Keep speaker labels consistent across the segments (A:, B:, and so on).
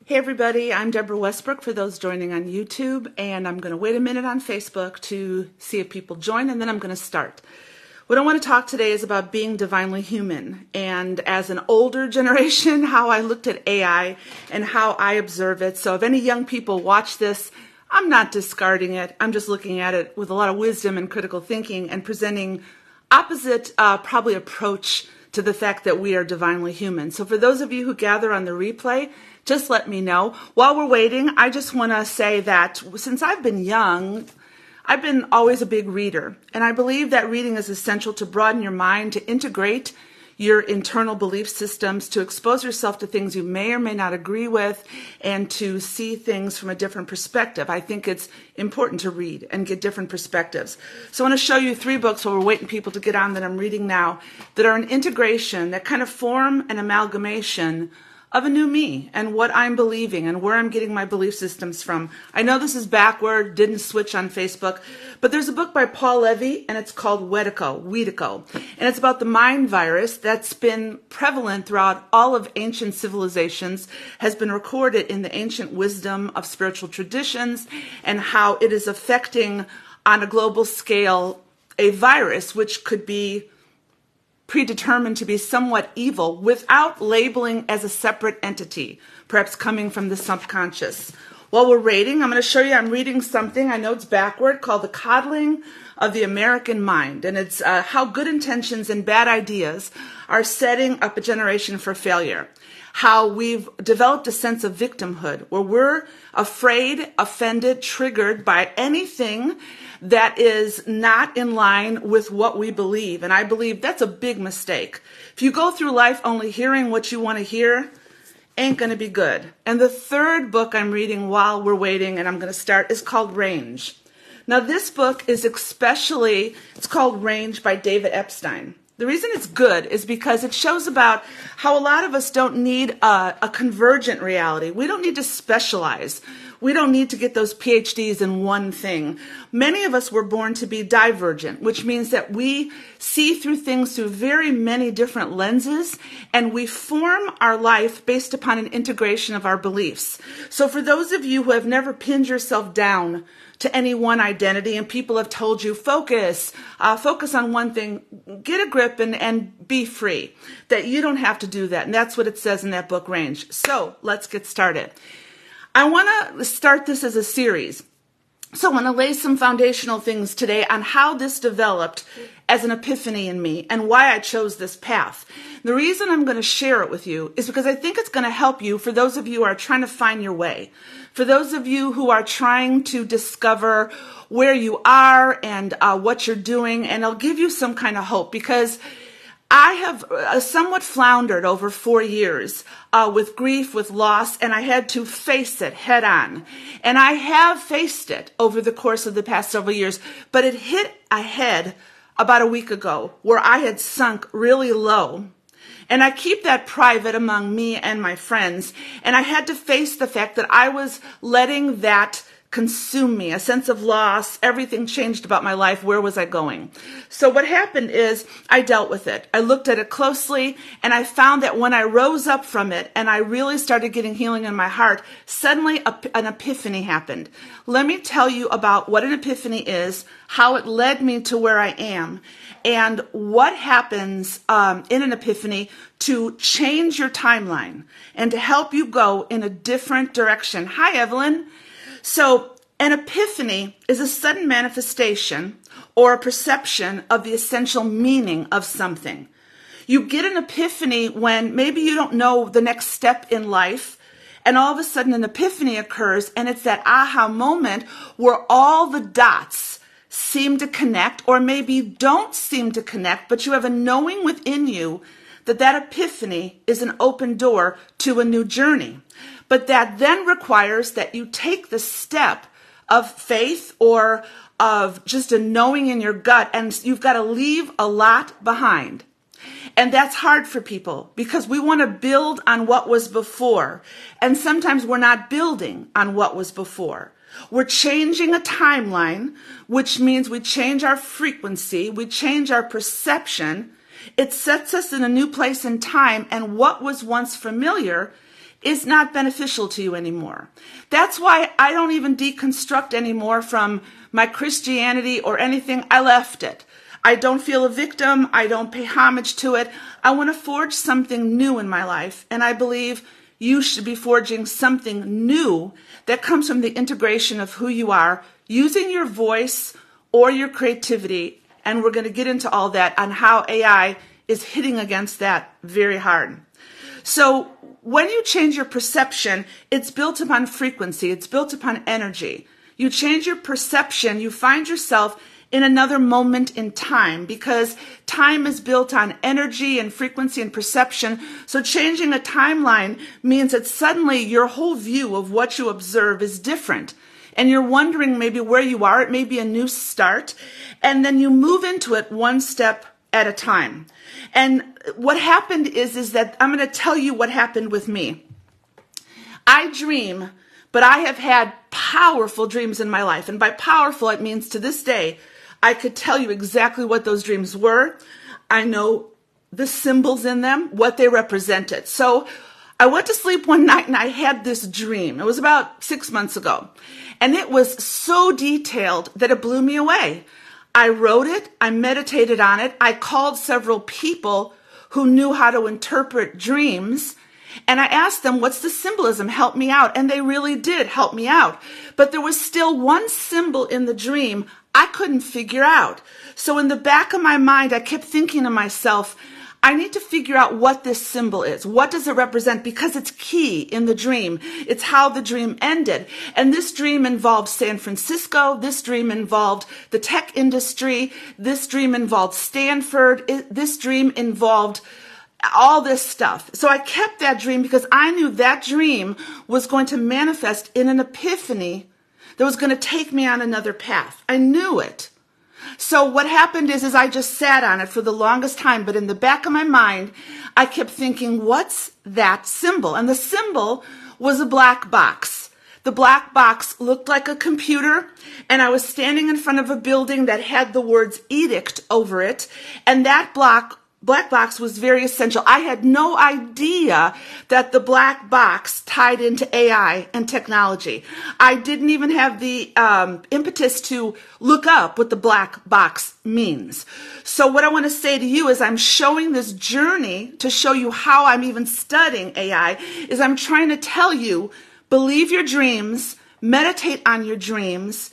A: Hey everybody, I'm Deborah Westbrook for those joining on YouTube, and I'm going to wait a minute on Facebook to see if people join, and then I'm going to start. What I want to talk today is about being divinely human, and as an older generation, how I looked at AI and how I observe it. So if any young people watch this, I'm not discarding it. I'm just looking at it with a lot of wisdom and critical thinking and presenting opposite probably approach to the fact that we are divinely human. So for those of you who gather on the replay, just let me know. While we're waiting, I just want to say that since I've been young, I've been always a big reader. And I believe that reading is essential to broaden your mind, to integrate your internal belief systems, to expose yourself to things you may or may not agree with, and to see things from a different perspective. I think it's important to read and get different perspectives. So I want to show you 3 books while we're waiting people to get on that I'm reading now that are an integration, that kind of form an amalgamation of a new me and what I'm believing and where I'm getting my belief systems from. I know this is backward, didn't switch on Facebook, but there's a book by Paul Levy and it's called Wedico, and it's about the mind virus that's been prevalent throughout all of ancient civilizations, has been recorded in the ancient wisdom of spiritual traditions, and how it is affecting on a global scale a virus which could be predetermined to be somewhat evil without labeling as a separate entity, perhaps coming from the subconscious. While we're reading, I'm going to show you, I'm reading something, I know it's backward, called The Coddling of the American Mind. And it's how good intentions and bad ideas are setting up a generation for failure. How we've developed a sense of victimhood where we're afraid, offended, triggered by anything that is not in line with what we believe. And I believe that's a big mistake. If you go through life only hearing what you want to hear, ain't going to be good. And the 3rd book I'm reading while we're waiting, and I'm going to start, is called Range. Now this book is it's called Range by David Epstein. The reason it's good is because it shows about how a lot of us don't need a convergent reality. We don't need to specialize. We don't need to get those PhDs in one thing. Many of us were born to be divergent, which means that we see through things through very many different lenses, and we form our life based upon an integration of our beliefs. So for those of you who have never pinned yourself down to any one identity, and people have told you, focus on one thing, get a grip and be free, that you don't have to do that. And that's what it says in that book, Range. So let's get started. I want to start this as a series. So I want to lay some foundational things today on how this developed as an epiphany in me and why I chose this path. The reason I'm going to share it with you is because I think it's going to help you for those of you who are trying to find your way, for those of you who are trying to discover where you are and what you're doing, and I'll give you some kind of hope, because I have somewhat floundered over 4 years with grief, with loss, and I had to face it head on. And I have faced it over the course of the past several years, but it hit a head about a week ago where I had sunk really low. And I keep that private among me and my friends. And I had to face the fact that I was letting that consume me, a sense of loss. Everything changed about my life. Where was I going? So what happened is I dealt with it. I looked at it closely, and I found that when I rose up from it and I really started getting healing in my heart, suddenly an epiphany happened. Let me tell you about what an epiphany is, how it led me to where I am, and what happens in an epiphany to change your timeline and to help you go in a different direction. Hi, Evelyn. So an epiphany is a sudden manifestation or a perception of the essential meaning of something. You get an epiphany when maybe you don't know the next step in life, and all of a sudden an epiphany occurs, and it's that aha moment where all the dots seem to connect, or maybe don't seem to connect, but you have a knowing within you that that epiphany is an open door to a new journey. But that then requires that you take the step of faith or of just a knowing in your gut, and you've got to leave a lot behind. And that's hard for people because we want to build on what was before. And sometimes we're not building on what was before. We're changing a timeline, which means we change our frequency, we change our perception. It sets us in a new place in time, and what was once familiar is not beneficial to you anymore. That's why I don't even deconstruct anymore from my Christianity or anything. I left it. I don't feel a victim. I don't pay homage to it. I want to forge something new in my life. And I believe you should be forging something new that comes from the integration of who you are, using your voice or your creativity. And we're going to get into all that on how AI is hitting against that very hard. So when you change your perception, it's built upon frequency. It's built upon energy. You change your perception, you find yourself in another moment in time, because time is built on energy and frequency and perception. So changing a timeline means that suddenly your whole view of what you observe is different. And you're wondering maybe where you are. It may be a new start. And then you move into it one step at a time. And what happened is that I'm going to tell you what happened with me. I dream, but I have had powerful dreams in my life. And by powerful, it means to this day, I could tell you exactly what those dreams were. I know the symbols in them, what they represented. So I went to sleep one night and I had this dream. It was about 6 months ago. And it was so detailed that it blew me away. I wrote it. I meditated on it. I called several people who knew how to interpret dreams. And I asked them, what's the symbolism? Help me out. And they really did help me out. But there was still one symbol in the dream I couldn't figure out. So in the back of my mind, I kept thinking to myself, I need to figure out what this symbol is. What does it represent? Because it's key in the dream. It's how the dream ended. And this dream involved San Francisco. This dream involved the tech industry. This dream involved Stanford. This dream involved all this stuff. So I kept that dream because I knew that dream was going to manifest in an epiphany that was going to take me on another path. I knew it. So what happened is I just sat on it for the longest time, but in the back of my mind, I kept thinking, what's that symbol? And the symbol was a black box. The black box looked like a computer, and I was standing in front of a building that had the words edict over it, and that black box was very essential. I had no idea that the black box tied into AI and technology. I didn't even have the impetus to look up what the black box means. So what I want to say to you is I'm showing this journey to show you how I'm even studying AI, is I'm trying to tell you, believe your dreams, meditate on your dreams,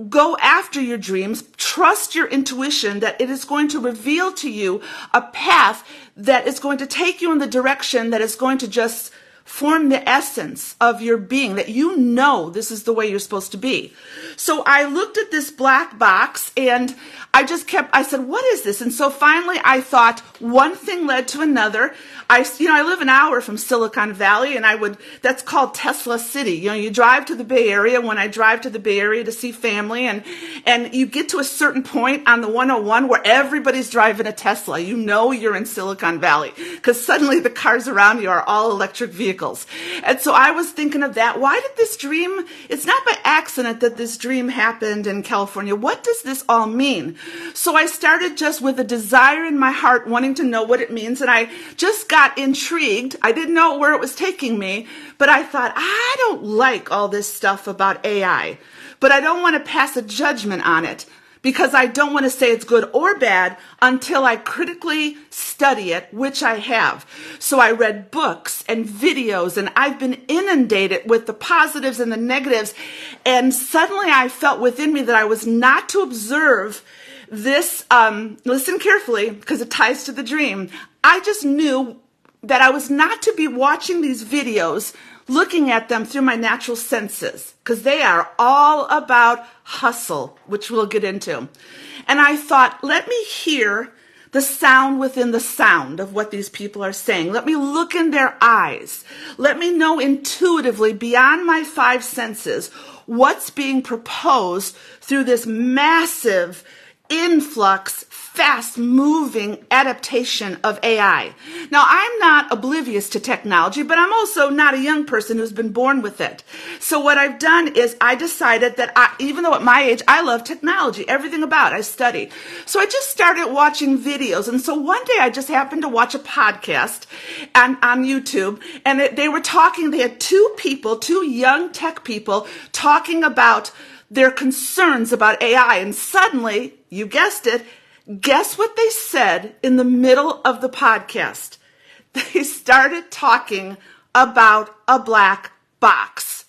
A: go after your dreams, trust your intuition that it is going to reveal to you a path that is going to take you in the direction that is going to just form the essence of your being, that you know this is the way you're supposed to be. So I looked at this black box and I said, what is this? And so finally I thought one thing led to another. I live an hour from Silicon Valley, and that's called Tesla City. You drive to the Bay Area. When I drive to the Bay Area to see family, and you get to a certain point on the 101 where everybody's driving a Tesla, you're in Silicon Valley, because suddenly the cars around you are all electric vehicles. And so I was thinking of that. Why did this dream, it's not by accident that this dream happened in California. What does this all mean? So I started just with a desire in my heart, wanting to know what it means, and I just got intrigued. I didn't know where it was taking me, but I thought, I don't like all this stuff about AI, but I don't want to pass a judgment on it because I don't want to say it's good or bad until I critically study it, which I have. So I read books and videos, and I've been inundated with the positives and the negatives, and suddenly I felt within me that I was not to observe this, listen carefully because it ties to the dream. I just knew that I was not to be watching these videos, looking at them through my natural senses, because they are all about hustle, which we'll get into. And I thought, let me hear the sound within the sound of what these people are saying. Let me look in their eyes. Let me know intuitively, beyond my five senses, what's being proposed through this massive influx, fast-moving adaptation of AI. Now, I'm not oblivious to technology, but I'm also not a young person who's been born with it. So what I've done is I decided that even though at my age, I love technology, everything about it, I study. So I just started watching videos. And so one day I just happened to watch a podcast on YouTube, and they had two young tech people talking about their concerns about AI. And suddenly, you guessed it, guess what they said in the middle of the podcast? They started talking about a black box.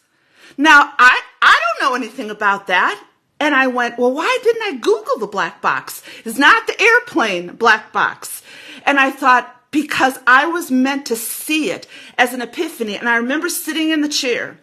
A: Now, I don't know anything about that. And I went, well, why didn't I Google the black box? It's not the airplane black box. And I thought, because I was meant to see it as an epiphany. And I remember sitting in the chair,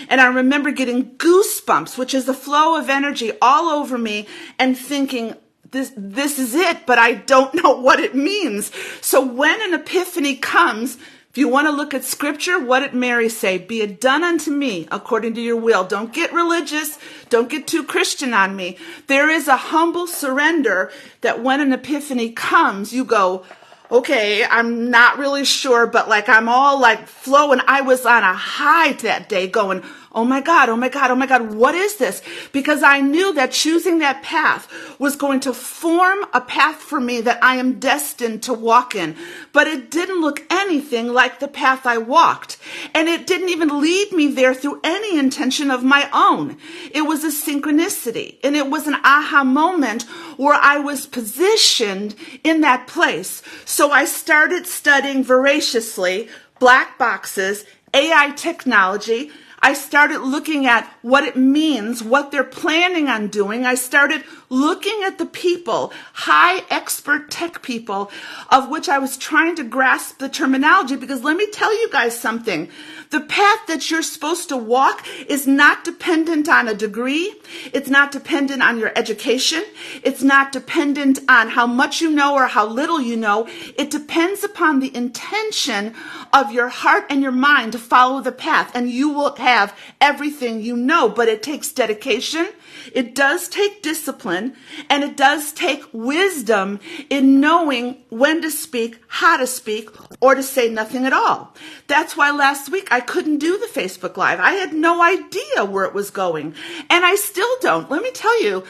A: and I remember getting goosebumps, which is the flow of energy all over me, and thinking, this is it, but I don't know what it means. So when an epiphany comes, if you want to look at scripture, what did Mary say? Be it done unto me according to your will. Don't get religious. Don't get too Christian on me. There is a humble surrender that when an epiphany comes, you go, okay, I'm not really sure, but I'm all flowing. I was on a high that day going, oh my God, oh my God, oh my God, what is this? Because I knew that choosing that path was going to form a path for me that I am destined to walk in. But it didn't look anything like the path I walked. And it didn't even lead me there through any intention of my own. It was a synchronicity. And it was an aha moment where I was positioned in that place. So I started studying voraciously black boxes, AI technology. I started looking at what it means, what they're planning on doing. I started looking at the people, high expert tech people, of which I was trying to grasp the terminology, because let me tell you guys something. The path that you're supposed to walk is not dependent on a degree. It's not dependent on your education. It's not dependent on how much you know or how little you know. It depends upon the intention of your heart and your mind to follow the path, and you will have everything you know. But it takes dedication, it does take discipline, and it does take wisdom in knowing when to speak, how to speak, or to say nothing at all. That's why last week I couldn't do the Facebook Live. I had no idea where it was going, and I still don't. Let me tell you,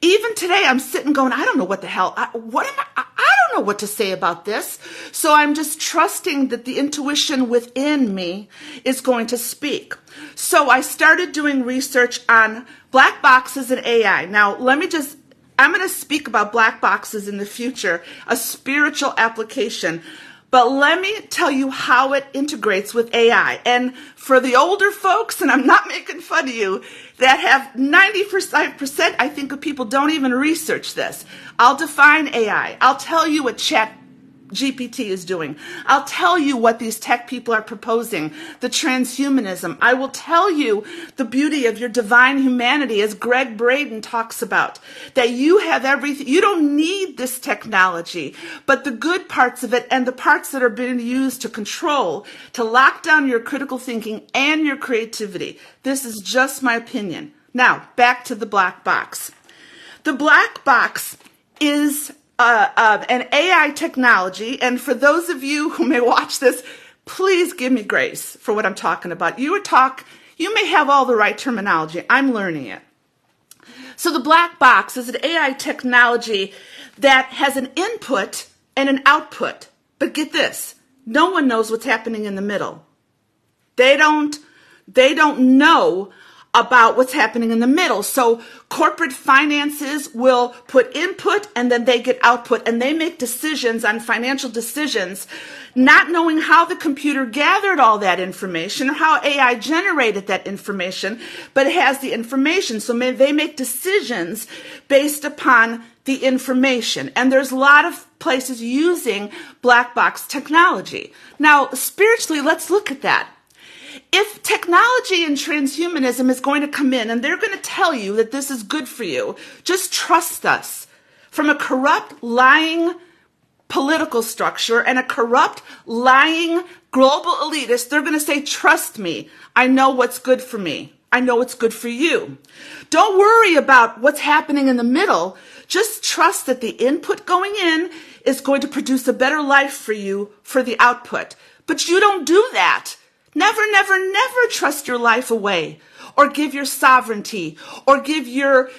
A: even today I'm sitting going, I don't know what the hell, I don't know what to say about this. So I'm just trusting that the intuition within me is going to speak. So I started doing research on black boxes and AI. Now, I'm going to speak about black boxes in the future, a spiritual application. But let me tell you how it integrates with AI. And for the older folks, and I'm not making fun of you, that have 90%, I think, of people don't even research this. I'll define AI. I'll tell you what GPT is doing. I'll tell you what these tech people are proposing, the transhumanism. I will tell you the beauty of your divine humanity, as Greg Braden talks about, that you have everything. You don't need this technology, but the good parts of it and the parts that are being used to control, to lock down your critical thinking and your creativity. This is just my opinion. Now, back to the black box. The black box is an AI technology, and for those of you who may watch this, please give me grace for what I'm talking about. You may have all the right terminology. I'm learning it. So the black box is an AI technology that has an input and an output. But get this, no one knows what's happening in the middle. They don't know about what's happening in the middle. So corporate finances will put input and then they get output, and they make decisions on financial decisions, not knowing how the computer gathered all that information or how AI generated that information, but it has the information. So they make decisions based upon the information. And there's a lot of places using black box technology. Now, spiritually, let's look at that. If technology and transhumanism is going to come in and they're going to tell you that this is good for you, just trust us. From a corrupt, lying political structure and a corrupt, lying global elitist, they're going to say, trust me, I know what's good for me. I know it's good for you. Don't worry about what's happening in the middle. Just trust that the input going in is going to produce a better life for you for the output. But you don't do that. Never, never, never trust your life away, or give your sovereignty, or give your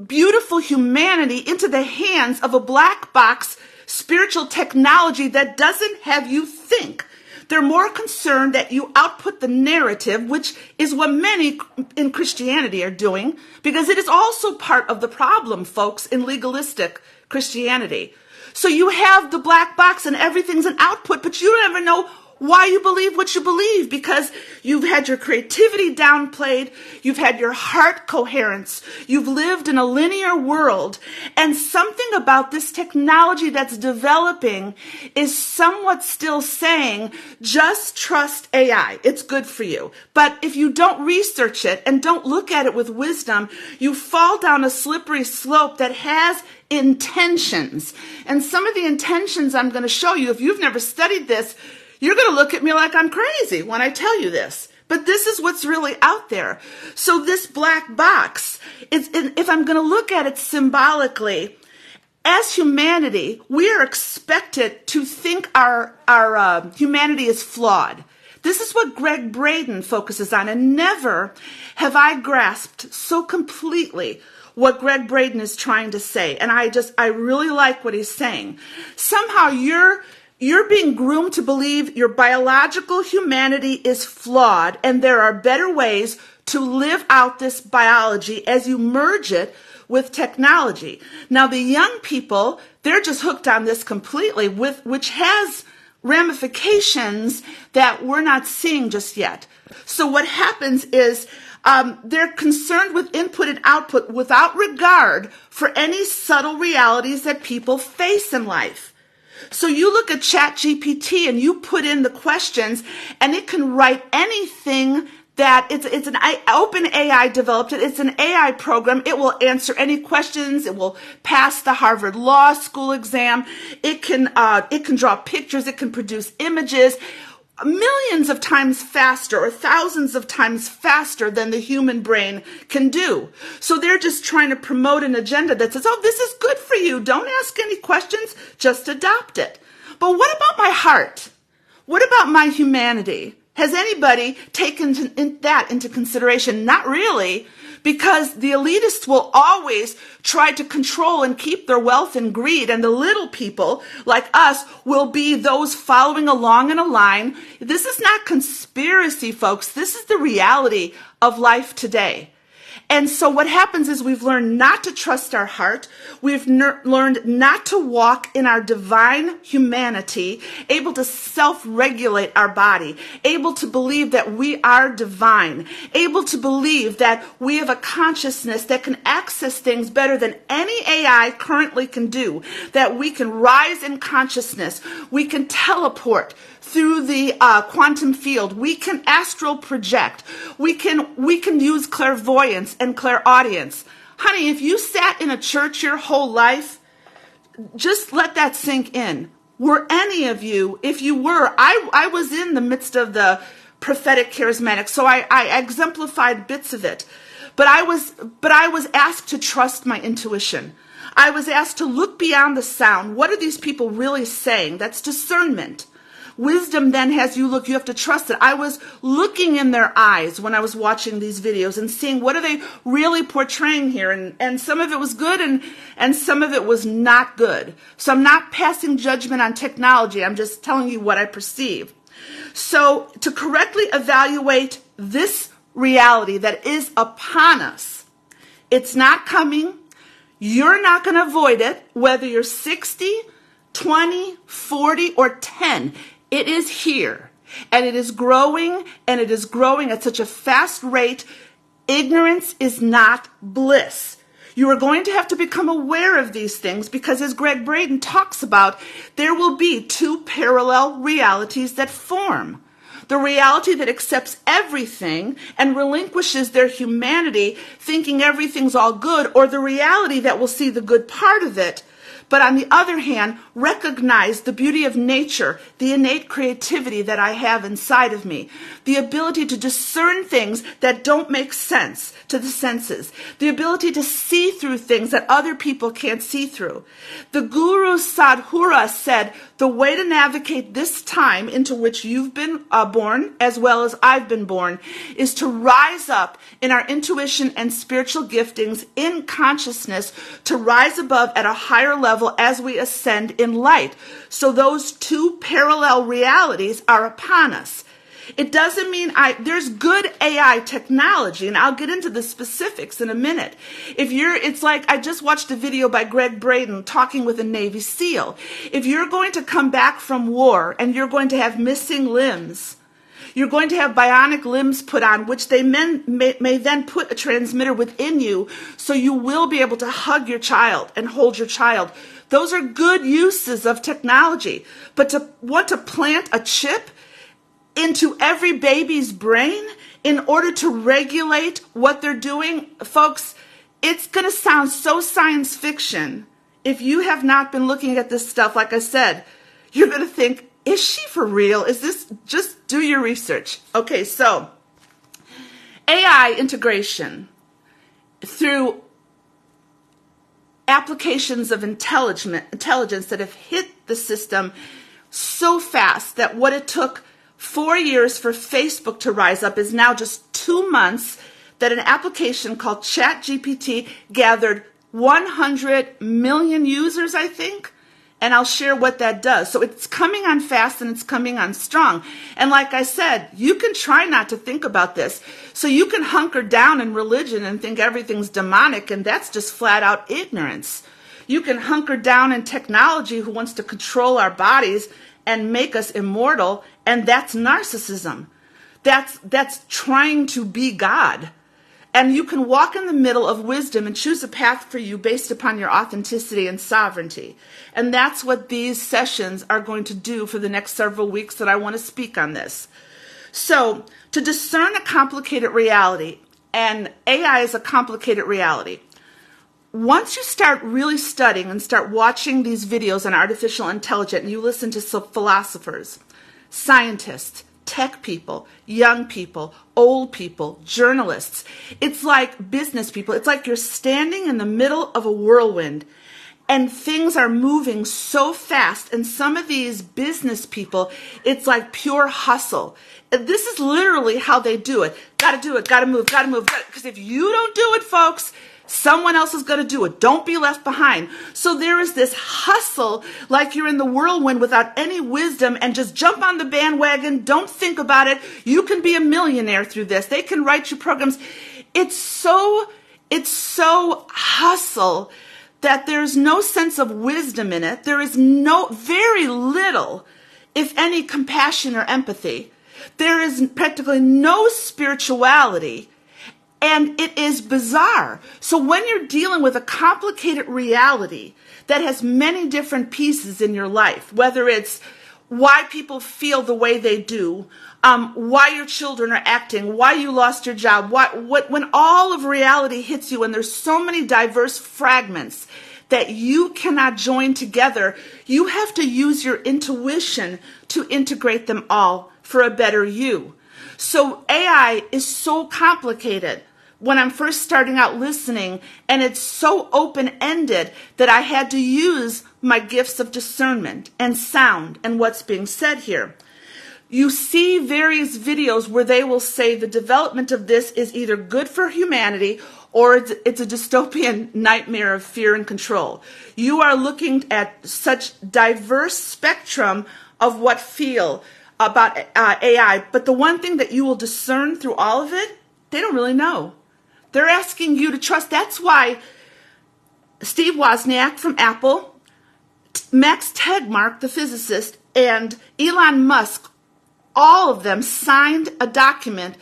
A: beautiful humanity into the hands of a black box spiritual technology that doesn't have you think. They're more concerned that you output the narrative, which is what many in Christianity are doing, because it is also part of the problem, folks, in legalistic Christianity. So you have the black box and everything's an output, but you don't ever know why you believe what you believe, because you've had your creativity downplayed, you've had your heart coherence, you've lived in a linear world, and something about this technology that's developing is somewhat still saying, just trust AI, it's good for you. But if you don't research it and don't look at it with wisdom, you fall down a slippery slope that has intentions. And some of the intentions I'm going to show you, if you've never studied this, you're going to look at me like I'm crazy when I tell you this. But this is what's really out there. So this black box, if I'm going to look at it symbolically, as humanity, we are expected to think our humanity is flawed. This is what Greg Braden focuses on, and never have I grasped so completely what Greg Braden is trying to say. And I really like what he's saying. Somehow you're being groomed to believe your biological humanity is flawed, and there are better ways to live out this biology as you merge it with technology. Now, the young people, they're just hooked on this completely, which has ramifications that we're not seeing just yet. So what happens is they're concerned with input and output without regard for any subtle realities that people face in life. So you look at ChatGPT and you put in the questions, and it can write anything that it's an open AI developed it. It's an AI program. It will answer any questions. It will pass the Harvard Law School exam. It can draw pictures. It can produce images millions of times faster or thousands of times faster than the human brain can do. So they're just trying to promote an agenda that says, oh, this is good for you. Don't ask any questions. Just adopt it. But what about my heart? What about my humanity? Has anybody taken that into consideration? Not really, because the elitists will always try to control and keep their wealth and greed, and the little people like us will be those following along in a line. This is not conspiracy, folks. This is the reality of life today. And so what happens is we've learned not to trust our heart. We've learned not to walk in our divine humanity, able to self-regulate our body, able to believe that we are divine, able to believe that we have a consciousness that can access things better than any AI currently can do, that we can rise in consciousness, we can teleport through the quantum field, we can astral project, we can use clairvoyance and clairaudience. Honey, if you sat in a church your whole life, just let that sink in. Were any of you, if you were, I was in the midst of the prophetic charismatic, so I exemplified bits of it. But I was asked to trust my intuition. I was asked to look beyond the sound. What are these people really saying? That's discernment. Wisdom then has you look, you have to trust it. I was looking in their eyes when I was watching these videos and seeing what are they really portraying here. And some of it was good and some of it was not good. So I'm not passing judgment on technology. I'm just telling you what I perceive. So to correctly evaluate this reality that is upon us, it's not coming. You're not going to avoid it, whether you're 60, 20, 40, or 10. It is here, and it is growing, and it is growing at such a fast rate. Ignorance is not bliss. You are going to have to become aware of these things because, as Greg Braden talks about, there will be two parallel realities that form. The reality that accepts everything and relinquishes their humanity, thinking everything's all good, or the reality that will see the good part of it, but on the other hand, recognize the beauty of nature, the innate creativity that I have inside of me, the ability to discern things that don't make sense to the senses, the ability to see through things that other people can't see through. The Guru Sadhguru said, the way to navigate this time into which you've been born, as well as I've been born, is to rise up in our intuition and spiritual giftings in consciousness, to rise above at a higher level as we ascend in light. So those two parallel realities are upon us. It doesn't mean there's good AI technology, and I'll get into the specifics in a minute. It's like I just watched a video by Greg Braden talking with a Navy SEAL. If you're going to come back from war and you're going to have missing limbs, you're going to have bionic limbs put on, which they may then put a transmitter within you, so you will be able to hug your child and hold your child. Those are good uses of technology. But to want to plant a chip into every baby's brain in order to regulate what they're doing, folks, it's going to sound so science fiction. If you have not been looking at this stuff, like I said, you're going to think, is she for real? Is this, just do your research. Okay, so AI integration through applications of intelligence that have hit the system so fast that what it took 4 years for Facebook to rise up is now just 2 months that an application called ChatGPT gathered 100 million users, I think. And I'll share what that does. So it's coming on fast and it's coming on strong. And like I said, you can try not to think about this. So you can hunker down in religion and think everything's demonic, and that's just flat out ignorance. You can hunker down in technology who wants to control our bodies and make us immortal, and that's narcissism. That's trying to be God. And you can walk in the middle of wisdom and choose a path for you based upon your authenticity and sovereignty. And that's what these sessions are going to do for the next several weeks that I want to speak on this. So, to discern a complicated reality, and AI is a complicated reality. Once you start really studying and start watching these videos on artificial intelligence, and you listen to philosophers, scientists, tech people, young people, old people, journalists. It's like business people. It's like you're standing in the middle of a whirlwind and things are moving so fast. And some of these business people, it's like pure hustle. This is literally how they do it. Got to do it, got to move, got to move. Because if you don't do it, folks, someone else is going to do it. Don't be left behind. So there is this hustle like you're in the whirlwind without any wisdom, and just jump on the bandwagon. Don't think about it. You can be a millionaire through this. They can write you programs. It's so hustle that there's no sense of wisdom in it. There is very little, if any, compassion or empathy. There is practically no spirituality. And it is bizarre. So when you're dealing with a complicated reality that has many different pieces in your life, whether it's why people feel the way they do, why your children are acting, why you lost your job, when all of reality hits you and there's so many diverse fragments that you cannot join together, you have to use your intuition to integrate them all for a better you. So AI is so complicated when I'm first starting out listening, and it's so open-ended that I had to use my gifts of discernment and sound and what's being said here. You see various videos where they will say the development of this is either good for humanity or it's a dystopian nightmare of fear and control. You are looking at such diverse spectrum of what feel about AI, but the one thing that you will discern through all of it, they don't really know. They're asking you to trust. That's why Steve Wozniak from Apple, Max Tegmark, the physicist, and Elon Musk, all of them signed a document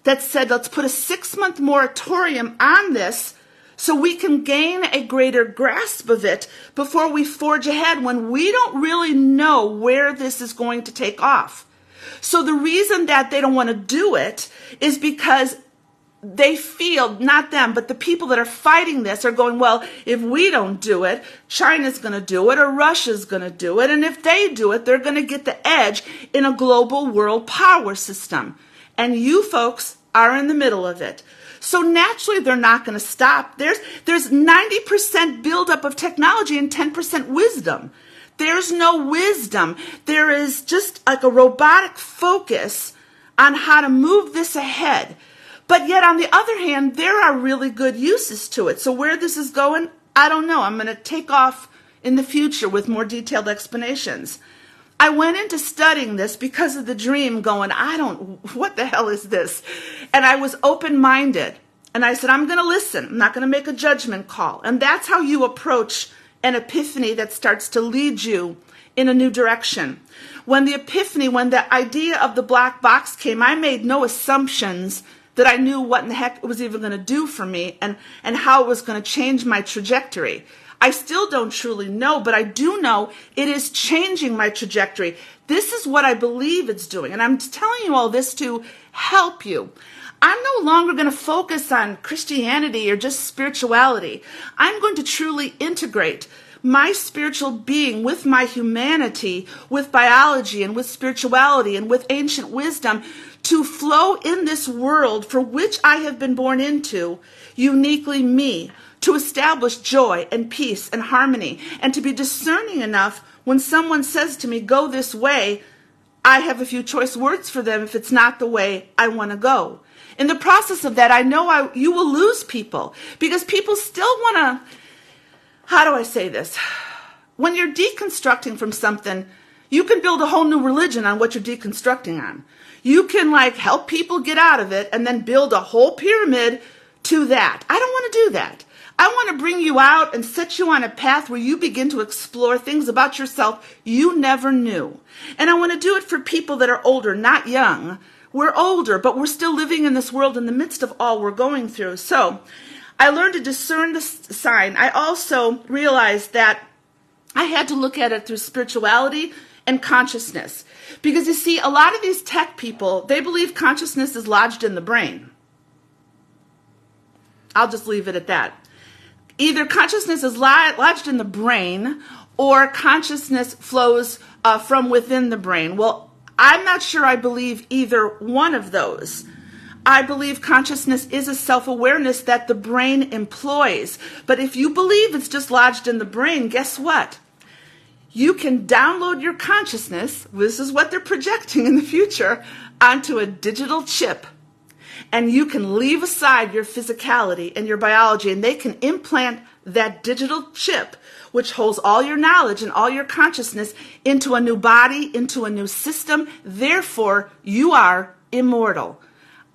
A: that said, let's put a 6-month moratorium on this so we can gain a greater grasp of it before we forge ahead, when we don't really know where this is going to take off. So the reason that they don't want to do it is because they feel, not them, but the people that are fighting this are going, well, if we don't do it, China's going to do it or Russia's going to do it. And if they do it, they're going to get the edge in a global world power system. And you folks are in the middle of it. So naturally, they're not going to stop. There's 90% buildup of technology and 10% wisdom. There's no wisdom. There is just like a robotic focus on how to move this ahead. But yet, on the other hand, there are really good uses to it. So where this is going, I don't know. I'm going to take off in the future with more detailed explanations. I went into studying this because of the dream going, what the hell is this? And I was open-minded. And I said, I'm going to listen. I'm not going to make a judgment call. And that's how you approach an epiphany that starts to lead you in a new direction. When the idea of the black box came, I made no assumptions that I knew what in the heck it was even going to do for me and how it was going to change my trajectory. I still don't truly know, but I do know it is changing my trajectory. This is what I believe it's doing. And I'm telling you all this to help you. I'm no longer going to focus on Christianity or just spirituality. I'm going to truly integrate my spiritual being with my humanity, with biology and with spirituality and with ancient wisdom to flow in this world for which I have been born into, uniquely me, to establish joy and peace and harmony, and to be discerning enough when someone says to me, go this way, I have a few choice words for them if it's not the way I want to go. In the process of that, I know you will lose people because people still want to, how do I say this? When you're deconstructing from something, you can build a whole new religion on what you're deconstructing on. You can help people get out of it and then build a whole pyramid to that. I don't want to do that. I want to bring you out and set you on a path where you begin to explore things about yourself you never knew. And I want to do it for people that are older, not young. We're older, but we're still living in this world in the midst of all we're going through. So I learned to discern the sign. I also realized that I had to look at it through spirituality and consciousness. Because you see, a lot of these tech people, they believe consciousness is lodged in the brain. I'll just leave it at that. Either consciousness is lodged in the brain or consciousness flows from within the brain. Well, I'm not sure I believe either one of those. I believe consciousness is a self-awareness that the brain employs. But if you believe it's just lodged in the brain, guess what? You can download your consciousness, this is what they're projecting in the future, onto a digital chip. And you can leave aside your physicality and your biology, and they can implant that digital chip, which holds all your knowledge and all your consciousness, into a new body, into a new system. Therefore, you are immortal.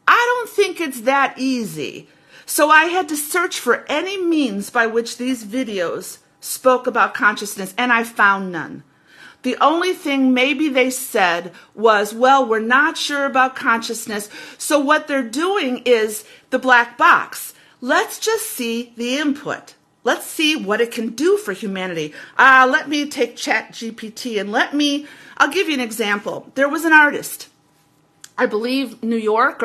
A: I don't think it's that easy. So I had to search for any means by which these videos spoke about consciousness, and I found none. The only thing maybe they said was, well, we're not sure about consciousness, so what they're doing is the black box. Let's just see the input. Let's see what it can do for humanity. Let me take ChatGPT and I'll give you an example. There was an artist, I believe New York,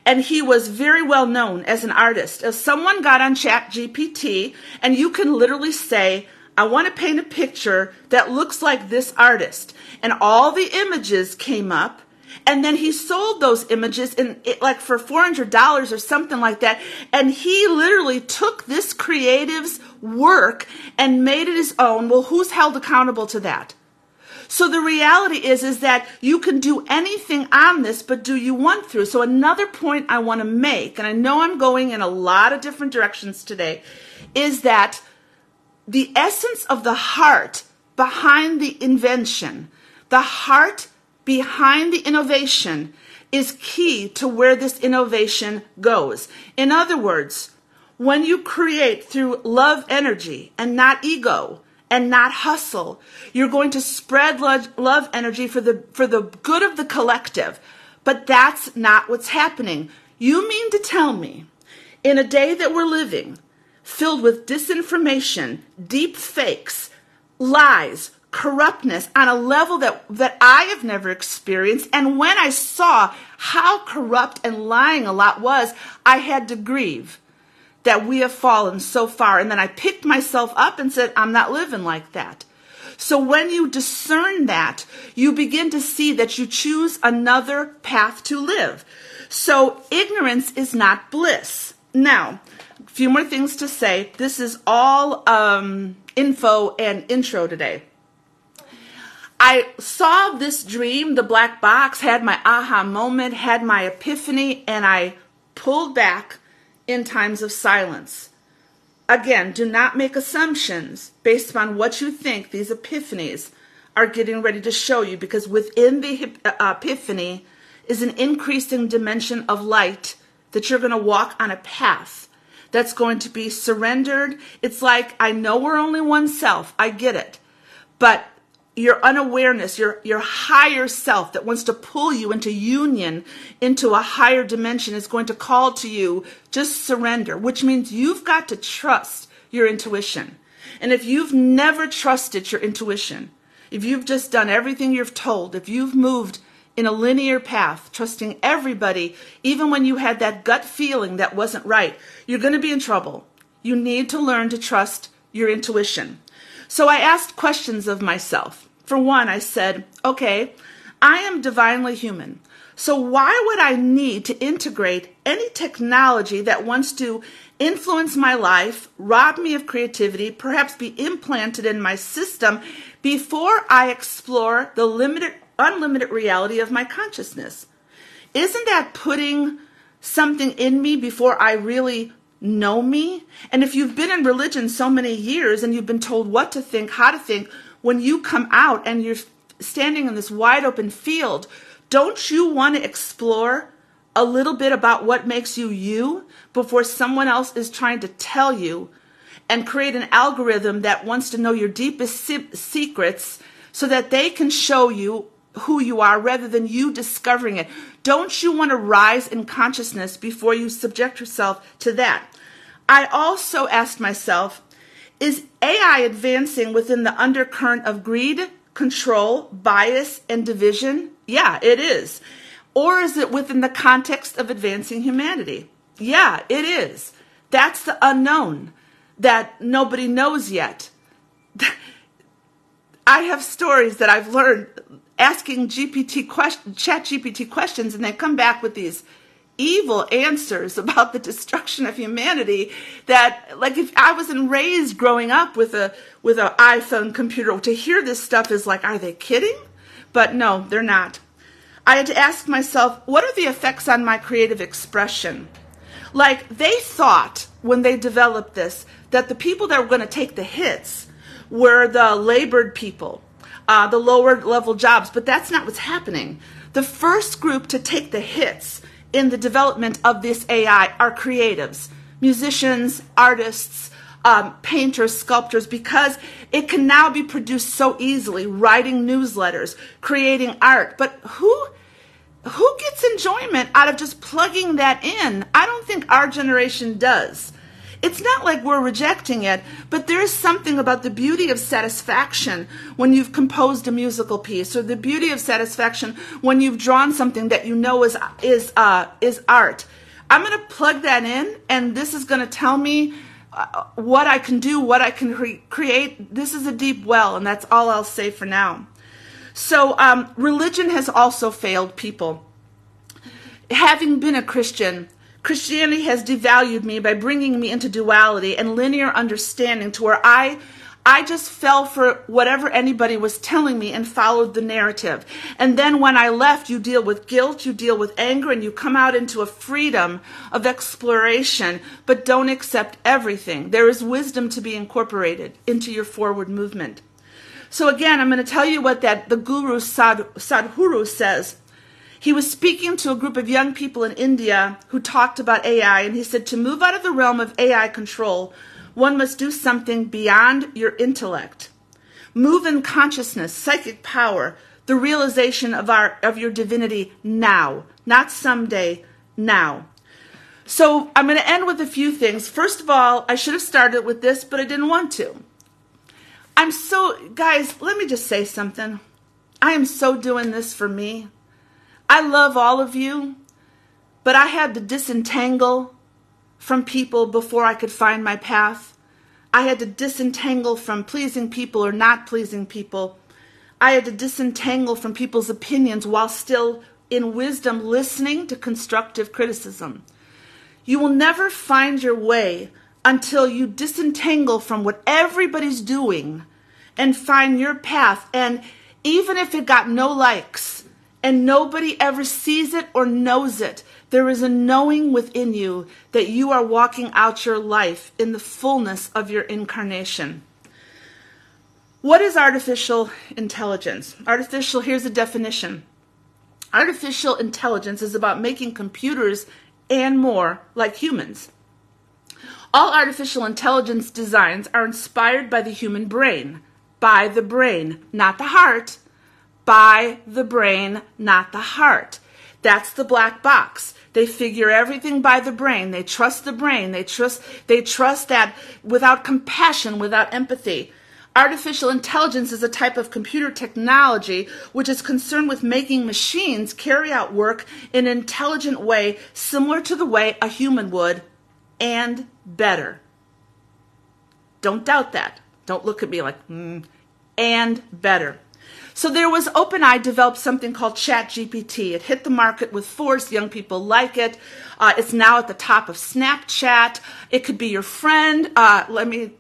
A: and he was very well known as an artist. If someone got on ChatGPT, and you can literally say, I want to paint a picture that looks like this artist. And all the images came up, and then he sold those images for $400 or something like that. And he literally took this creative's work and made it his own. Well, who's held accountable to that? So the reality is that you can do anything on this, but do you want to? So another point I want to make, and I know I'm going in a lot of different directions today, is that the essence of the heart behind the invention, the heart behind the innovation, is key to where this innovation goes. In other words, when you create through love energy and not ego, and not hustle, you're going to spread love energy for the good of the collective. But that's not what's happening. You mean to tell me, in a day that we're living, filled with disinformation, deep fakes, lies, corruptness on a level that I have never experienced. And when I saw how corrupt and lying a lot was, I had to grieve that we have fallen so far. And then I picked myself up and said, I'm not living like that. So when you discern that, you begin to see that you choose another path to live. So ignorance is not bliss. Now, a few more things to say. This is all info and intro today. I saw this dream, the black box, had my aha moment, had my epiphany, and I pulled back in times of silence. Again, do not make assumptions based upon what you think these epiphanies are getting ready to show you, because within the epiphany is an increasing dimension of light that you're going to walk on a path that's going to be surrendered. It's like, I know we're only one self. I get it. But your unawareness, your higher self that wants to pull you into union, into a higher dimension, is going to call to you, just surrender, which means you've got to trust your intuition. And if you've never trusted your intuition, if you've just done everything you're told, if you've moved in a linear path, trusting everybody, even when you had that gut feeling that wasn't right, you're going to be in trouble. You need to learn to trust your intuition. So I asked questions of myself. For one, I said, okay, I am divinely human. So why would I need to integrate any technology that wants to influence my life, rob me of creativity, perhaps be implanted in my system before I explore the unlimited reality of my consciousness? Isn't that putting something in me before I really know me? And if you've been in religion so many years and you've been told what to think, how to think, when you come out and you're standing in this wide open field, don't you want to explore a little bit about what makes you you before someone else is trying to tell you and create an algorithm that wants to know your deepest secrets so that they can show you who you are rather than you discovering it? Don't you want to rise in consciousness before you subject yourself to that? I also asked myself, is AI advancing within the undercurrent of greed, control, bias, and division? Yeah, it is. Or is it within the context of advancing humanity? Yeah, it is. That's the unknown that nobody knows yet. I have stories that I've learned asking ChatGPT questions, and they come back with these evil answers about the destruction of humanity that, like, if I wasn't raised growing up with an iPhone computer, to hear this stuff is like, are they kidding? But no, they're not. I had to ask myself, what are the effects on my creative expression? Like, they thought when they developed this that the people that were going to take the hits were the labored people, the lower level jobs, but that's not what's happening. The first group to take the hits in the development of this AI are creatives, musicians, artists, painters, sculptors, because it can now be produced so easily, writing newsletters, creating art. But who gets enjoyment out of just plugging that in? I don't think our generation does. It's not like we're rejecting it, but there is something about the beauty of satisfaction when you've composed a musical piece, or the beauty of satisfaction when you've drawn something that you know is art. I'm going to plug that in, and this is going to tell me what I can do, what I can create. This is a deep well, and that's all I'll say for now. So religion has also failed people. Having been a Christian, Christianity has devalued me by bringing me into duality and linear understanding to where I just fell for whatever anybody was telling me and followed the narrative. And then when I left, you deal with guilt, you deal with anger, and you come out into a freedom of exploration, but don't accept everything. There is wisdom to be incorporated into your forward movement. So again, I'm going to tell you what the guru Sadhguru says. He was speaking to a group of young people in India who talked about AI, and he said, to move out of the realm of AI control, one must do something beyond your intellect. Move in consciousness, psychic power, the realization of your divinity now, not someday, now. So I'm going to end with a few things. First of all, I should have started with this, but I didn't want to. Guys, let me just say something. I am so doing this for me. I love all of you, but I had to disentangle from people before I could find my path. I had to disentangle from pleasing people or not pleasing people. I had to disentangle from people's opinions while still in wisdom listening to constructive criticism. You will never find your way until you disentangle from what everybody's doing and find your path. And even if it got no likes and nobody ever sees it or knows it, there is a knowing within you that you are walking out your life in the fullness of your incarnation. What is artificial intelligence? Here's a definition. Artificial intelligence is about making computers and more like humans. All artificial intelligence designs are inspired by the human brain. By the brain, not the heart. By the brain, not the heart. That's the black box. They figure everything by the brain. They trust the brain. They trust that without compassion, without empathy. Artificial intelligence is a type of computer technology which is concerned with making machines carry out work in an intelligent way, similar to the way a human would, and better. Don't doubt that. Don't look at me like, and better. So OpenAI developed something called ChatGPT. It hit the market with force. Young people like it. It's now at the top of Snapchat. It could be your friend. Let me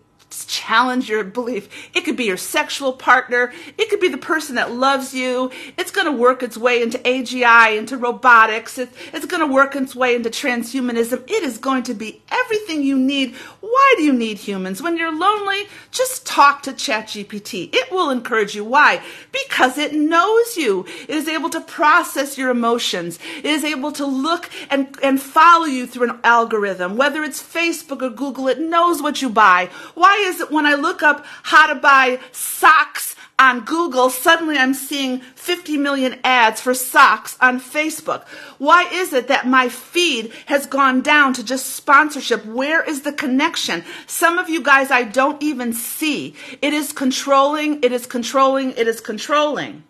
A: challenge your belief. It could be your sexual partner. It could be the person that loves you. It's going to work its way into AGI, into robotics. It's going to work its way into transhumanism. It is going to be everything you need. Why do you need humans? When you're lonely, just talk to ChatGPT. It will encourage you. Why? Because it knows you. It is able to process your emotions. It is able to look and follow you through an algorithm. Whether it's Facebook or Google, it knows what you buy. Why is it when I look up how to buy socks on Google, suddenly I'm seeing 50 million ads for socks on Facebook? Why is it that my feed has gone down to just sponsorship? Where is the connection? Some of you guys I don't even see. It is controlling, it is controlling, it is controlling.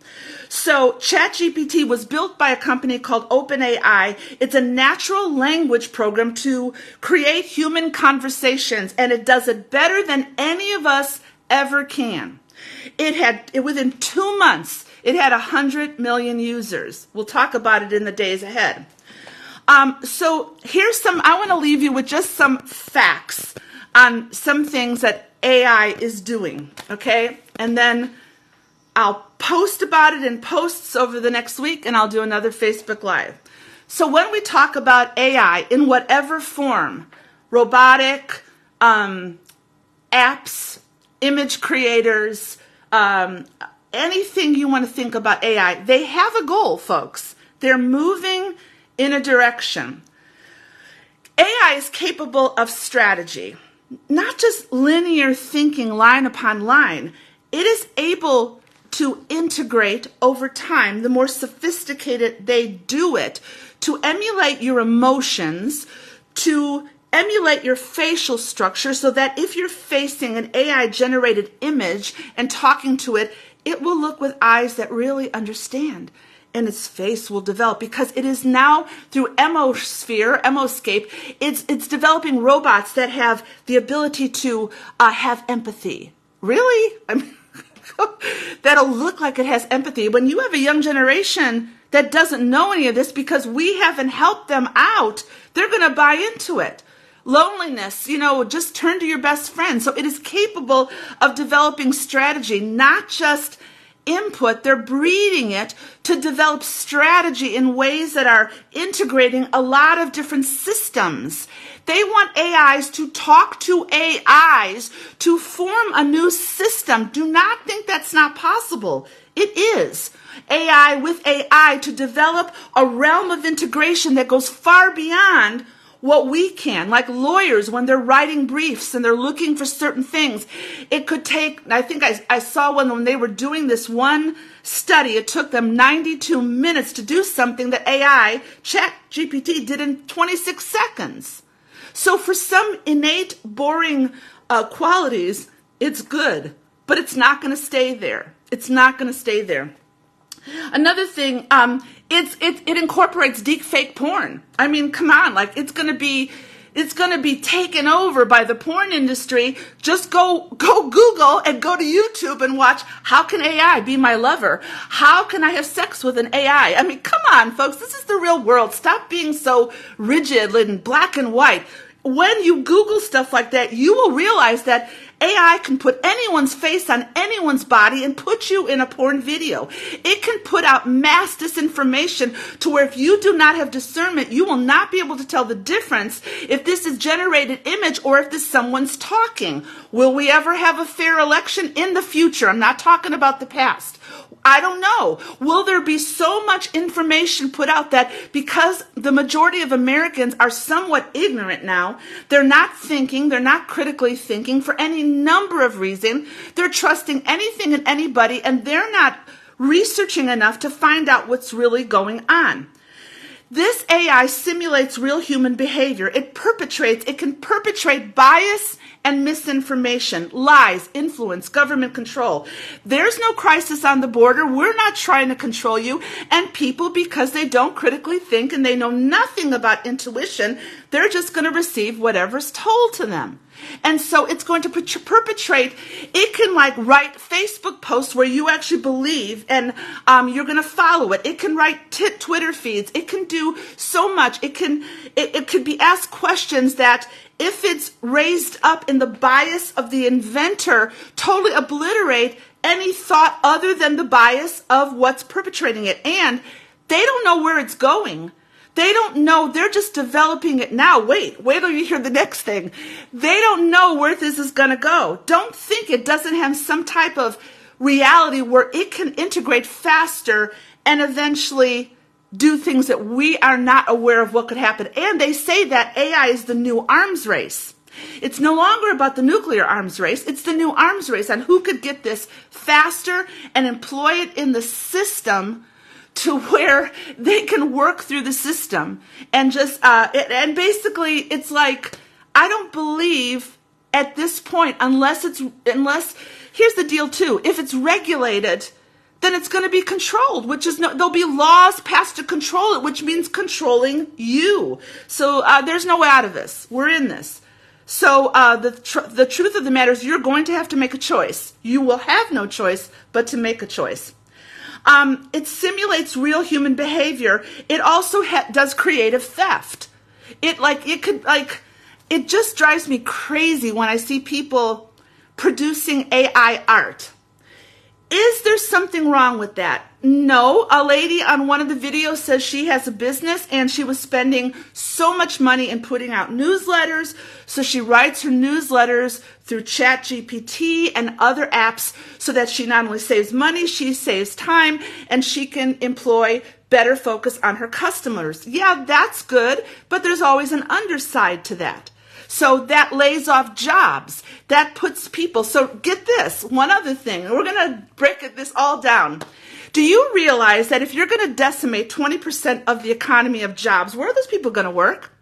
A: So ChatGPT was built by a company called OpenAI. It's a natural language program to create human conversations, and it does it better than any of us ever can. Within 2 months, it had 100 million users. We'll talk about it in the days ahead. So I want to leave you with just some facts on some things that AI is doing, okay? And then I'll post about it in posts over the next week, and I'll do another Facebook Live. So when we talk about AI in whatever form, robotic, apps, image creators, anything you want to think about AI, they have a goal, folks. They're moving in a direction. AI is capable of strategy, not just linear thinking line upon line. It is able to integrate over time. The more sophisticated they do it, to emulate your emotions, to emulate your facial structure, so that if you're facing an AI-generated image and talking to it, it will look with eyes that really understand, and its face will develop, because it is now through Emoscape, it's developing robots that have the ability to have empathy. Really? I mean, that'll look like it has empathy. When you have a young generation that doesn't know any of this because we haven't helped them out, they're going to buy into it. Loneliness, just turn to your best friend. So it is capable of developing strategy, not just input. They're breeding it to develop strategy in ways that are integrating a lot of different systems. They want AIs to talk to AIs to form a new system. Do not think that's not possible. It is. AI with AI to develop a realm of integration that goes far beyond what we can, like lawyers when they're writing briefs and they're looking for certain things. It could take, I think I saw one when they were doing this one study, it took them 92 minutes to do something that AI, ChatGPT, did in 26 seconds. So for some innate, boring qualities, it's good. but it's not going to stay there. It's not going to stay there. Another thing, it incorporates deep fake porn. I mean, come on, like it's going to be taken over by the porn industry. Just go Google and go to YouTube and watch, how can AI be my lover? How can I have sex with an AI? I mean, come on, folks, this is the real world. Stop being so rigid and black and white. When you Google stuff like that, you will realize that AI can put anyone's face on anyone's body and put you in a porn video. It can put out mass disinformation to where if you do not have discernment, you will not be able to tell the difference if this is generated image or if this someone's talking. Will we ever have a fair election in the future? I'm not talking about the past. I don't know. Will there be so much information put out that because the majority of Americans are somewhat ignorant now, they're not thinking, they're not critically thinking for any number of reasons. They're trusting anything and anybody, and they're not researching enough to find out what's really going on. This AI simulates real human behavior. It can perpetrate bias and misinformation, lies, influence, government control. There's no crisis on the border. We're not trying to control you. And people, because they don't critically think and they know nothing about intuition, they're just going to receive whatever's told to them. And so it's going to perpetrate, it can like write Facebook posts where you actually believe and you're going to follow it. It can write Twitter feeds. It can do so much. It could be asked questions that if it's raised up in the bias of the inventor, totally obliterate any thought other than the bias of what's perpetrating it. And they don't know where it's going. They don't know. They're just developing it now. Wait till you hear the next thing. They don't know where this is going to go. Don't think it doesn't have some type of reality where it can integrate faster and eventually do things that we are not aware of what could happen. And they say that AI is the new arms race. It's no longer about the nuclear arms race. It's the new arms race on who could get this faster and employ it in the system to where they can work through the system. And just and basically it's like, I don't believe at this point, unless here's the deal too, if it's regulated, then it's going to be controlled, there'll be laws passed to control it, which means controlling you. So there's no way out of this. We're in this. So the truth of the matter is you're going to have to make a choice. You will have no choice but to make a choice. It simulates real human behavior. It also does creative theft. It just drives me crazy when I see people producing AI art. Is there something wrong with that? No. A lady on one of the videos says she has a business and she was spending so much money in putting out newsletters. So she writes her newsletters through ChatGPT and other apps so that she not only saves money, she saves time, and she can employ better focus on her customers. Yeah, that's good, but there's always an underside to that. So that lays off jobs. That puts people. So get this, one other thing. We're going to break this all down. Do you realize that if you're going to decimate 20% of the economy of jobs, where are those people going to work?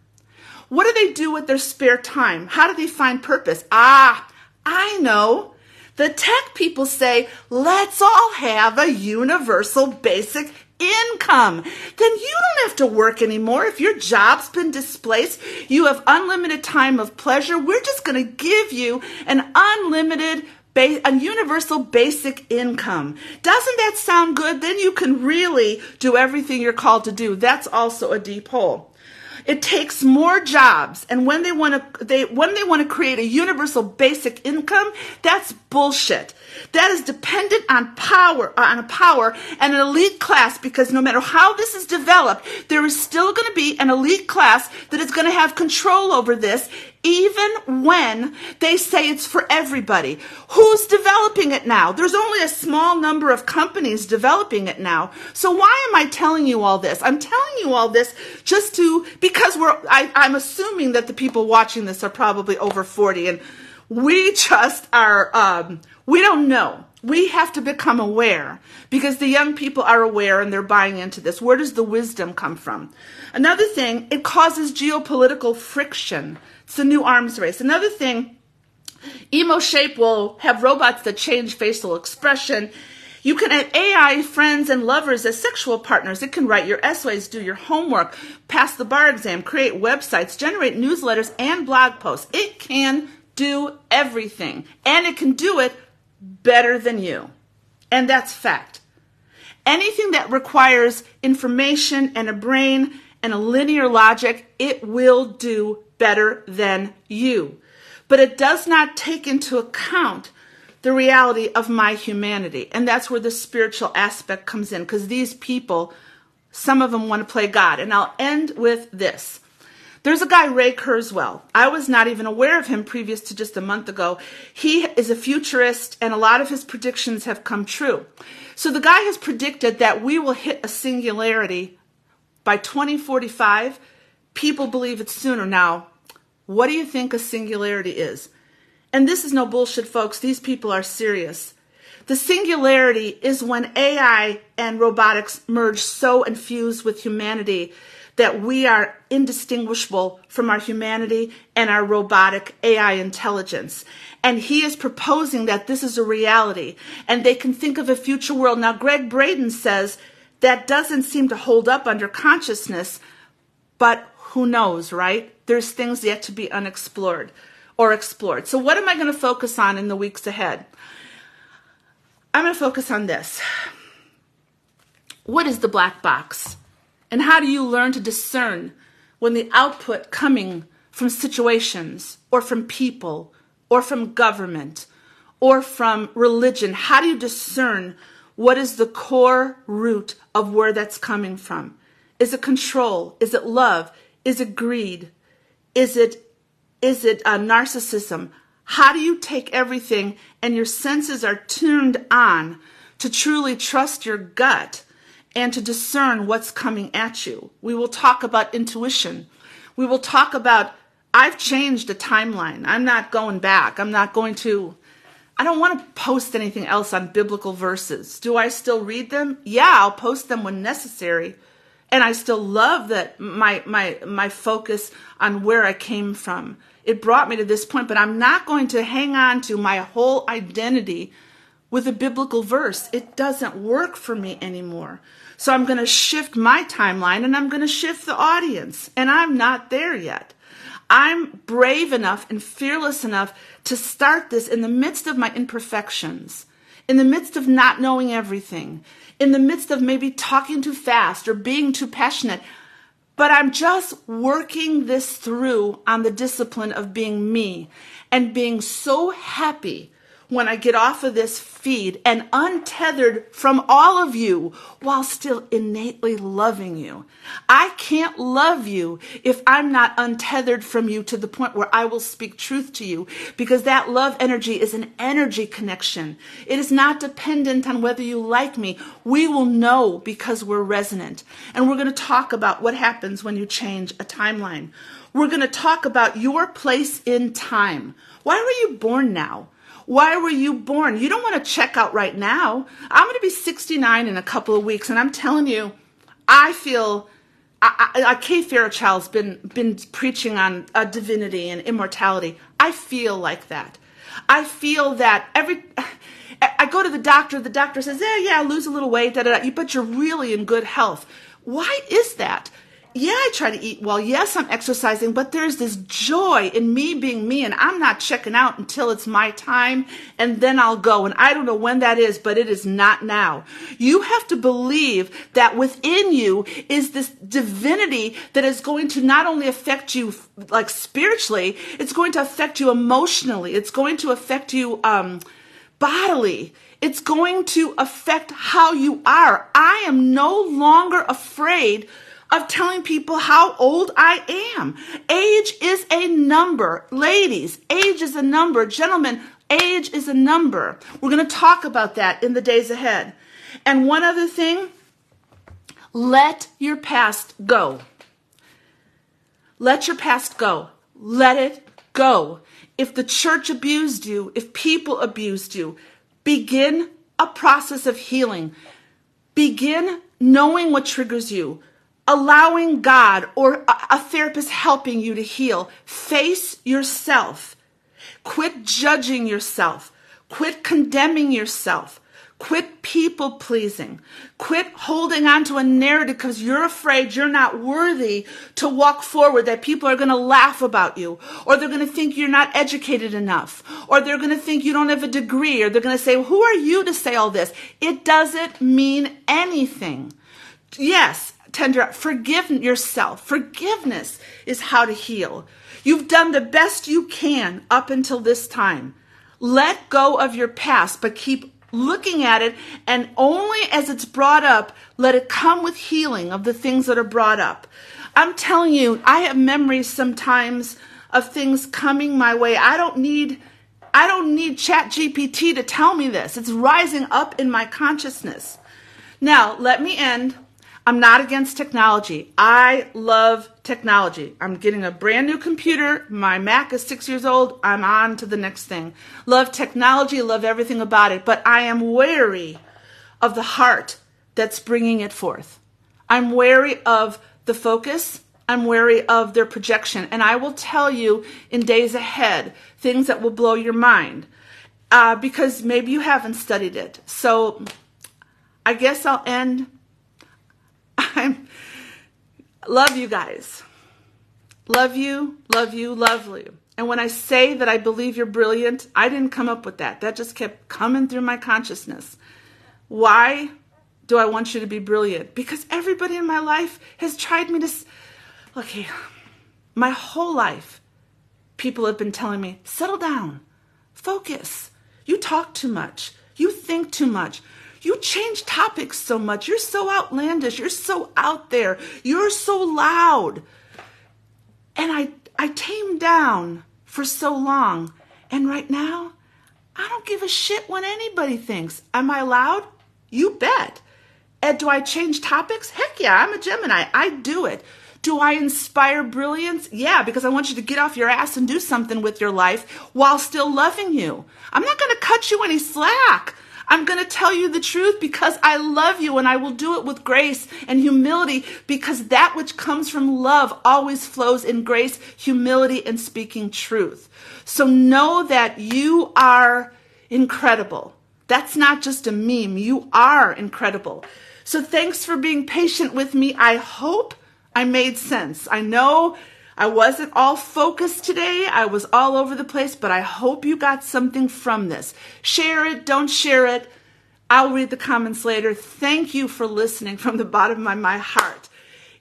A: What do they do with their spare time? How do they find purpose? I know. The tech people say, let's all have a universal basic income. Then you don't have to work anymore. If your job's been displaced, you have unlimited time of pleasure. We're just going to give you an unlimited a universal basic income. Doesn't that sound good? Then you can really do everything you're called to do. That's also a deep hole. It takes more jobs, and when they want to create a universal basic income, that's bullshit. That is dependent on power and an elite class, because no matter how this is developed, there is still going to be an elite class that is going to have control over this, even when they say it's for everybody. Who's developing it now? There's only a small number of companies developing it now. So why am I telling you all this? I'm telling you all this because I'm assuming that the people watching this are probably over 40, and we just are, we don't know. We have to become aware, because the young people are aware and they're buying into this. Where does the wisdom come from? Another thing, it causes geopolitical friction. It's the new arms race. Another thing, Emo Shape will have robots that change facial expression. You can add AI friends and lovers as sexual partners. It can write your essays, do your homework, pass the bar exam, create websites, generate newsletters and blog posts. It can do everything, and it can do it better than you. And that's fact. Anything that requires information and a brain and a linear logic, it will do better than you. But it does not take into account the reality of my humanity. And that's where the spiritual aspect comes in, because these people, some of them want to play God. And I'll end with this. There's a guy, Ray Kurzweil. I was not even aware of him previous to just a month ago. He is a futurist, and a lot of his predictions have come true. So the guy has predicted that we will hit a singularity by 2045. People believe it's sooner. Now, what do you think a singularity is? And this is no bullshit, folks. These people are serious. The singularity is when AI and robotics merge so and fuse with humanity that we are indistinguishable from our humanity and our robotic AI intelligence. And he is proposing that this is a reality, and they can think of a future world. Now, Greg Braden says that doesn't seem to hold up under consciousness, but who knows, right? There's things yet to be unexplored or explored. So what am I going to focus on in the weeks ahead? I'm going to focus on this. What is the black box? And how do you learn to discern when the output coming from situations or from people or from government or from religion, how do you discern what is the core root of where that's coming from? Is it control? Is it love? Is it greed? Is it narcissism? How do you take everything and your senses are tuned on to truly trust your gut and to discern what's coming at you? We will talk about intuition. We will talk about, I've changed a timeline. I'm not going back. I don't want to post anything else on biblical verses. Do I still read them? Yeah, I'll post them when necessary. And I still love that my focus on where I came from. It brought me to this point, but I'm not going to hang on to my whole identity with a biblical verse. It doesn't work for me anymore. So I'm going to shift my timeline and I'm going to shift the audience. And I'm not there yet. I'm brave enough and fearless enough to start this in the midst of my imperfections, in the midst of not knowing everything, in the midst of maybe talking too fast or being too passionate. But I'm just working this through on the discipline of being me and being so happy when I get off of this feed and untethered from all of you while still innately loving you. I can't love you if I'm not untethered from you to the point where I will speak truth to you, because that love energy is an energy connection. It is not dependent on whether you like me. We will know because we're resonant. And we're going to talk about what happens when you change a timeline. We're going to talk about your place in time. Why were you born now? Why were you born? You don't want to check out right now. I'm going to be 69 in a couple of weeks, and I'm telling you, I feel, Kay Fairchild's been preaching on divinity and immortality. I feel like that. I feel that I go to the doctor says, yeah, lose a little weight, but you're really in good health. Why is that? Yeah, I try to eat well. Yes, I'm exercising, but there's this joy in me being me, and I'm not checking out until it's my time, and then I'll go. And I don't know when that is, but it is not now. You have to believe that within you is this divinity that is going to not only affect you like spiritually, it's going to affect you emotionally. It's going to affect you bodily. It's going to affect how you are. I am no longer afraid of telling people how old I am. Age is a number. Ladies, age is a number. Gentlemen, age is a number. We're going to talk about that in the days ahead. And one other thing, let your past go. Let your past go. Let it go. If the church abused you, if people abused you, begin a process of healing. Begin knowing what triggers you. Allowing God or a therapist helping you to heal. Face yourself. Quit judging yourself. Quit condemning yourself. Quit people pleasing. Quit holding on to a narrative because you're afraid you're not worthy to walk forward, that people are going to laugh about you, or they're going to think you're not educated enough, or they're going to think you don't have a degree, or they're going to say, well, who are you to say all this? It doesn't mean anything. Yes, forgive yourself. Forgiveness is how to heal. You've done the best you can up until this time. Let go of your past, but keep looking at it, and only as it's brought up, let it come with healing of the things that are brought up. I'm telling you, I have memories sometimes of things coming my way. I don't need ChatGPT to tell me this. It's rising up in my consciousness. Now, let me end. I'm not against technology. I love technology. I'm getting a brand new computer. My Mac is 6 years old. I'm on to the next thing. Love technology, love everything about it. But I am wary of the heart that's bringing it forth. I'm wary of the focus. I'm wary of their projection. And I will tell you in days ahead things that will blow your mind because maybe you haven't studied it. So I guess I'll end. Love you guys. Love you, love you, love you. And when I say that I believe you're brilliant, I didn't come up with that. That just kept coming through my consciousness. Why do I want you to be brilliant? Because everybody in my life has tried me to... Okay, my whole life, people have been telling me, settle down, focus. You talk too much. You think too much. You change topics so much. You're so outlandish. You're so out there. You're so loud. And I tamed down for so long. And right now, I don't give a shit what anybody thinks. Am I loud? You bet. And do I change topics? Heck yeah, I'm a Gemini. I do it. Do I inspire brilliance? Yeah, because I want you to get off your ass and do something with your life while still loving you. I'm not going to cut you any slack. I'm going to tell you the truth because I love you, and I will do it with grace and humility, because that which comes from love always flows in grace, humility, and speaking truth. So know that you are incredible. That's not just a meme. You are incredible. So thanks for being patient with me. I hope I made sense. I know I wasn't all focused today. I was all over the place, but I hope you got something from this. Share it, don't share it. I'll read the comments later. Thank you for listening from the bottom of my heart.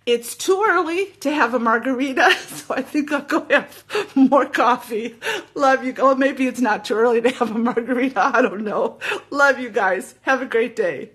A: It's too early to have a margarita, so I think I'll go have more coffee. Love you. Well, maybe it's not too early to have a margarita. I don't know. Love you guys. Have a great day.